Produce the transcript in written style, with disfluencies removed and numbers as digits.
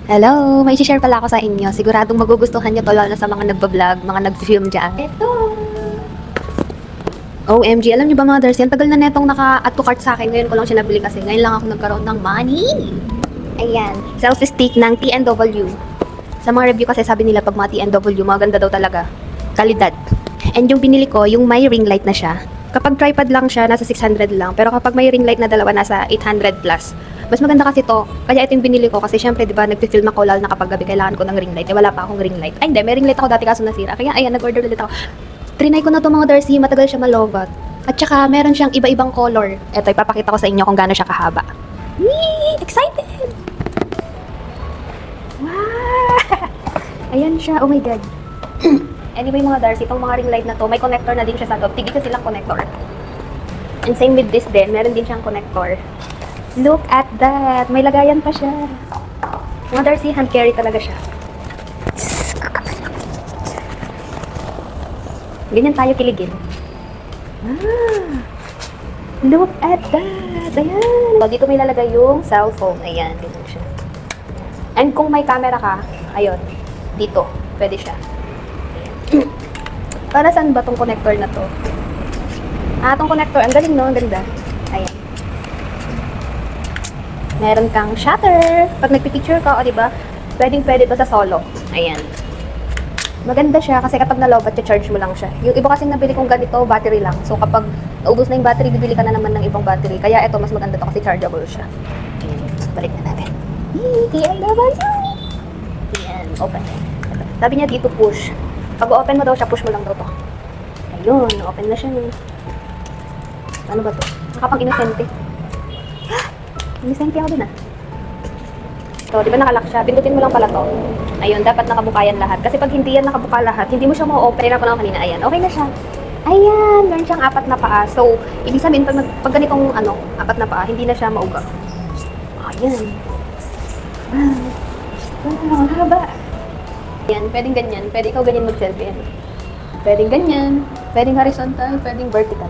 Hello! May share pala ako sa inyo. Siguradong magugustuhan nyo to lalo na sa mga nagbablog, mga nag-film dyan. Ito! OMG, alam nyo ba mga Darcy, ang tagal na netong naka-add to cart sa akin. Ngayon ko lang siya nabili kasi ngayon lang ako nagkaroon ng money. Ayan, selfie stick ng TNW. Sa mga review kasi sabi nila pag mga TNW, maganda daw talaga. Kalidad. And yung binili ko, yung may ring light na siya. Kapag tripod lang siya, nasa 600 lang. Pero kapag may ring light na dalawa, nasa 800 plus. Mas maganda kasi to. Kaya ito yung binili ko kasi syempre, di ba, nagfi-film ako lalo na kapag gabi, kailangan ko ng ring light. Eh, wala pa akong ring light. Ay, hindi, may ring light ako dati kaso nasira. Kaya ayan, nag-order ulit ako. Trinay ko na to mga Darcy, matagal siya malovat. At saka, meron siyang iba-ibang color. Ito, ipapakita ko sa inyo kung gaano siya kahaba. Wee! Excited! Wow! Ayan siya, oh my god. Anyway mga Darcy, itong mga ring light na to, may connector na din siya sa loob. Tigil kasi silang connector. And same with this din, meron din siyang connector. Look at that! May lagayan pa siya. Mga Darcy, hand carry talaga siya. Ganyan tayo kiligin. Ah! Look at that! Ayan! So, dito may lalagay yung cellphone. Ayan, ganyan siya. And kung may camera ka, ayun, dito, pwede siya. Para saan ba tong connector na to? Tong connector, ang galing no, ang ganda. Ayan. Meron kang shutter. Pag nagpipicture ka, o diba, pwedeng-pwede to sa solo. Ayan. Maganda siya kasi kapag nalobat, charge mo lang siya. Yung iba kasing nabili kong ganito, battery lang. So kapag naubos na yung battery, bibili ka na naman ng ibang battery. Kaya ito, mas maganda to kasi chargeable siya. Ayan. Balik na natin. Ayan, open. Sabi niya dito push. Pag open mo daw siya, push mo lang daw to. Ayun, open na siya. Ano ba to? Nakapang-inosente. Inosente ako dun ah. So, di ba nakalock siya? Pindutin mo lang pala to. Ayun, dapat nakabuka yan lahat. Kasi pag hindi yan nakabuka lahat, hindi mo siya ma-open. Kailan ko lang kanina. Ayan, okay na siya. Ayan, meron siyang 4 na paa. So, ibig sabihin, pag ganitong 4 na paa, hindi na siya mauga. Ayan. Wow, ang haba. Yan, pwedeng ganyan. Pwede ikaw ganyan mag-selfie. Pwedeng ganyan. Pwedeng horizontal. Pwedeng vertical.